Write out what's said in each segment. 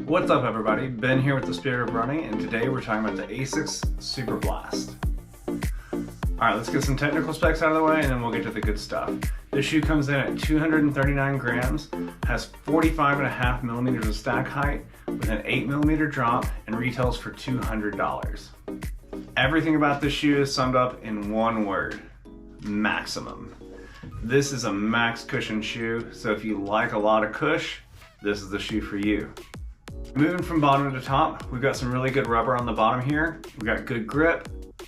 What's up everybody, Ben here with the Spirit of Running, and today we're talking about the Asics Superblast. Alright, let's get some technical specs out of the way and then we'll get to the good stuff. This shoe comes in at 239 grams, has 45.5 millimeters of stack height with an 8 millimeter drop, and retails for $200. Everything about this shoe is summed up in one word: maximum. This is a max cushion shoe, so if you like a lot of cush, this is the shoe for you. Moving from bottom to top, we've got some really good rubber on the bottom here. We've got good grip.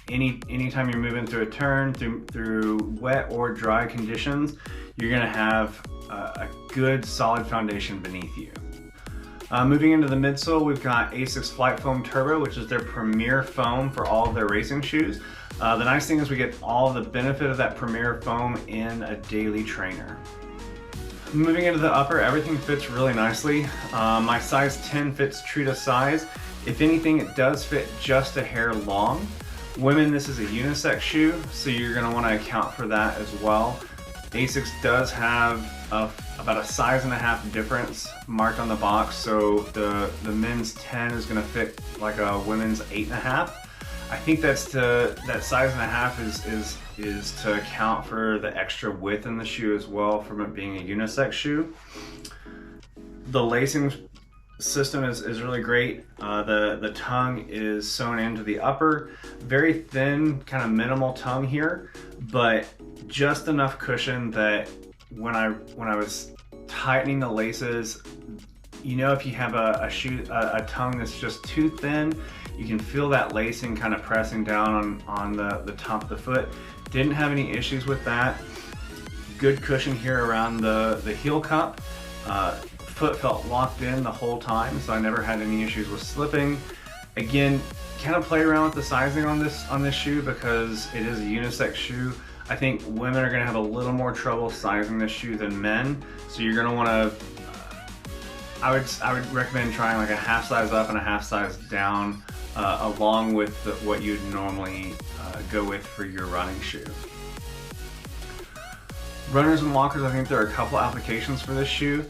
Anytime you're moving through a turn, through wet or dry conditions, you're gonna have a good solid foundation beneath you. Moving into the midsole, we've got Asics Flight Foam Turbo, which is their premier foam for all of their racing shoes. The nice thing is we get all the benefit of that premier foam in a daily trainer. Moving into the upper, everything fits really nicely. My size 10 fits true to size. If anything, it does fit just a hair long. Women, this is a unisex shoe, so you're going to want to account for that as well. Asics does have about a size and a half difference marked on the box, so the men's 10 is going to fit like a women's 8.5. I think that size and a half is to account for the extra width in the shoe as well, from it being a unisex shoe. The lacing system is really great. The tongue is sewn into the upper. Very thin, kind of minimal tongue here, but just enough cushion that when I was tightening the laces, you know, if you have a tongue that's just too thin, you can feel that lacing kind of pressing down on the top of the foot. Didn't have any issues with that. Good cushion here around the heel cup. Foot felt locked in the whole time, so I never had any issues with slipping. Again, kind of play around with the sizing on this shoe because it is a unisex shoe. I think women are going to have a little more trouble sizing this shoe than men, so you're going to want to. I would recommend trying like a half size up and a half size down, along with what you'd normally go with for your running shoe. Runners and walkers, I think there are a couple applications for this shoe.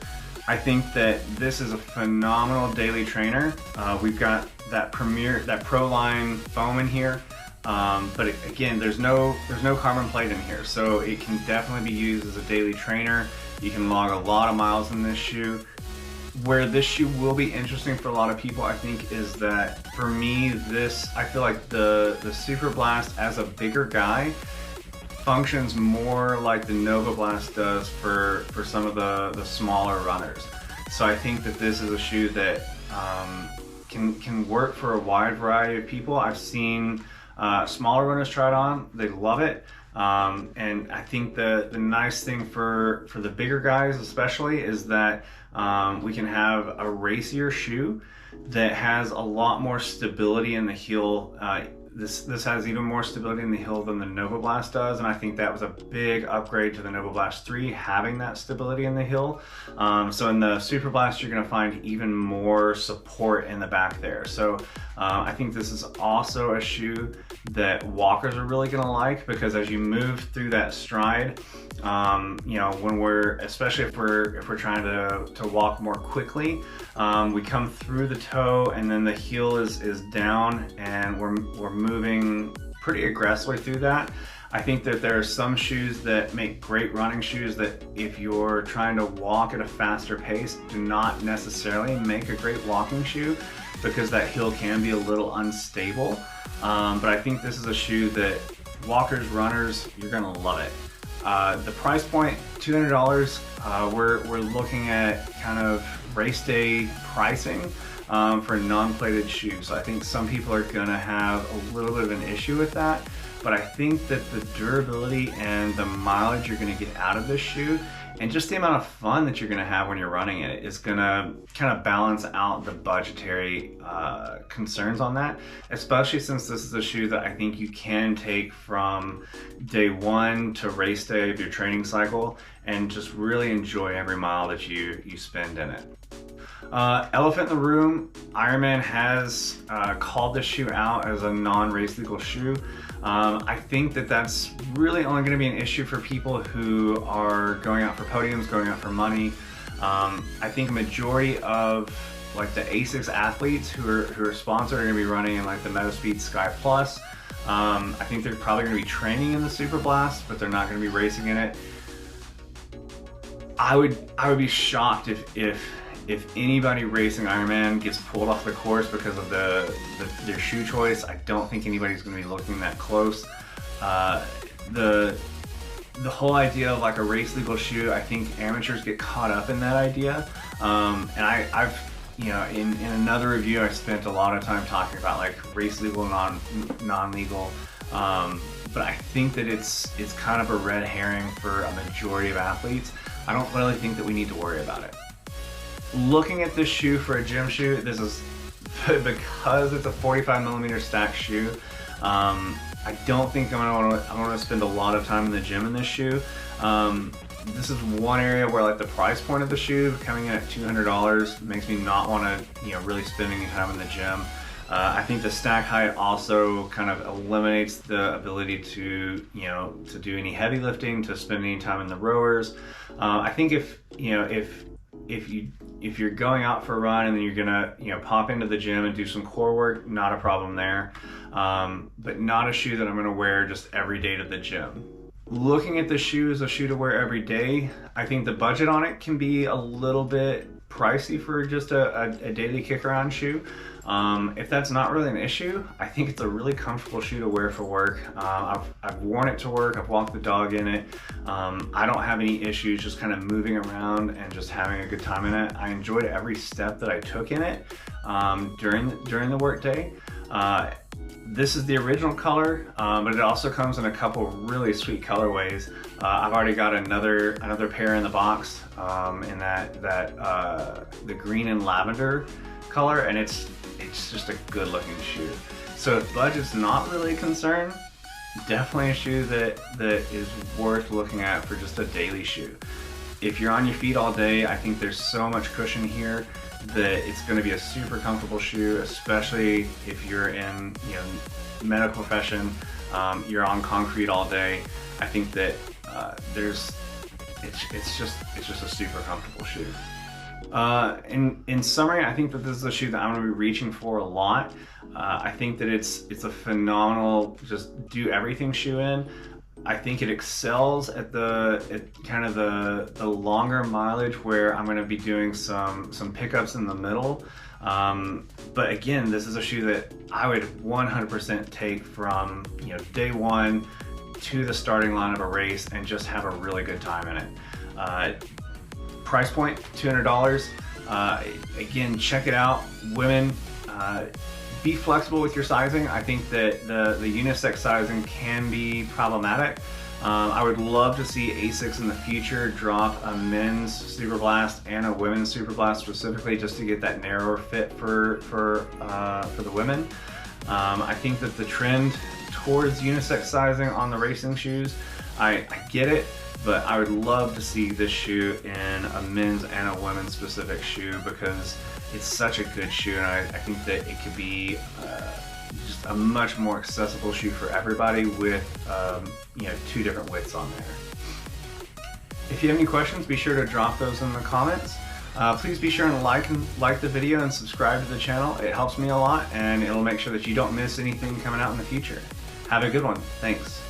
I think that this is a phenomenal daily trainer. We've got that Pro line foam in here, but again, there's no carbon plate in here, so it can definitely be used as a daily trainer. You can log a lot of miles in this shoe. Where this shoe will be interesting for a lot of people, I think, is that for me, I feel like the Superblast as a bigger guy functions more like the Novablast does for some of the smaller runners. So I think that this is a shoe that can work for a wide variety of people. I've seen smaller runners try it on, they love it. And I think the nice thing for the bigger guys especially is that we can have a racier shoe that has a lot more stability in the heel. This has even more stability in the heel than the Novablast does, and I think that was a big upgrade to the Novablast 3, having that stability in the heel. So in the Superblast, you're going to find even more support in the back there. So I think this is also a shoe that walkers are really going to like, because as you move through that stride, you know, especially if we're trying to walk more quickly, we come through the toe and then the heel is down, and we're moving pretty aggressively through that. I think that there are some shoes that make great running shoes that if you're trying to walk at a faster pace, do not necessarily make a great walking shoe, because that heel can be a little unstable. But I think this is a shoe that walkers, runners, you're gonna love it. The price point, $200. We're looking at kind of race day pricing for non-plated shoes. So I think some people are gonna have a little bit of an issue with that, but I think that the durability and the mileage you're gonna get out of this shoe, and just the amount of fun that you're gonna have when you're running it, is gonna kind of balance out the budgetary concerns on that, especially since this is a shoe that I think you can take from day one to race day of your training cycle and just really enjoy every mile that you spend in it. Elephant in the room, Ironman has called this shoe out as a non-race legal shoe. I think that that's really only going to be an issue for people who are going out for podiums, going out for money. I think a majority of like the Asics athletes who are sponsored are going to be running in like the Metaspeed Sky Plus. I think they're probably going to be training in the Superblast, but they're not going to be racing in it. I would be shocked if anybody racing Ironman gets pulled off the course because of their shoe choice. I don't think anybody's going to be looking that close. The whole idea of like a race legal shoe, I think amateurs get caught up in that idea. And I've you know, in another review, I spent a lot of time talking about like race legal, non-legal. But I think that it's kind of a red herring for a majority of athletes. I don't really think that we need to worry about it. Looking at this shoe for a gym shoe, this is because it's a 45mm stack shoe. I don't think I'm gonna spend a lot of time in the gym in this shoe. This is one area where like the price point of the shoe coming in at $200 makes me not want to, you know, really spend any time in the gym. I think the stack height also kind of eliminates the ability to, you know, to do any heavy lifting, to spend any time in the rowers. I think if you're going out for a run and then you're gonna, you know, pop into the gym and do some core work, not a problem there. But not a shoe that I'm gonna wear just every day to the gym. Looking at the shoe as a shoe to wear every day, I think the budget on it can be a little bit pricey for just a daily kick around shoe. If that's not really an issue, I think it's a really comfortable shoe to wear for work. I've worn it to work, I've walked the dog in it. I don't have any issues just kind of moving around and just having a good time in it. I enjoyed every step that I took in it during the work day. This is the original color, but it also comes in a couple really sweet colorways. I've already got another pair in the box in the green and lavender color, and it's just a good looking shoe. So if budget's not really a concern, definitely a shoe that is worth looking at for just a daily shoe. If you're on your feet all day, I think there's so much cushion here that it's going to be a super comfortable shoe, especially if you're in, you know, medical profession, you're on concrete all day. I think that it's just a super comfortable shoe. In summary, I think that this is a shoe that I'm going to be reaching for a lot. I think that it's a phenomenal just do everything shoe in. I think it excels at kind of the longer mileage where I'm going to be doing some pickups in the middle. But again, this is a shoe that I would 100% take from, you know, day one to the starting line of a race and just have a really good time in it. Price point, $200. Again, check it out. Women, be flexible with your sizing. I think that the unisex sizing can be problematic. I would love to see Asics in the future drop a men's Superblast and a women's Superblast specifically, just to get that narrower fit for the women. I think that the trend towards unisex sizing on the racing shoes, I get it, but I would love to see this shoe in a men's and a women's specific shoe because it's such a good shoe, and I think that it could be just a much more accessible shoe for everybody with you know, 2 different widths on there. If you have any questions, be sure to drop those in the comments. Please be sure and like the video and subscribe to the channel. It helps me a lot, and it'll make sure that you don't miss anything coming out in the future. Have a good one. Thanks.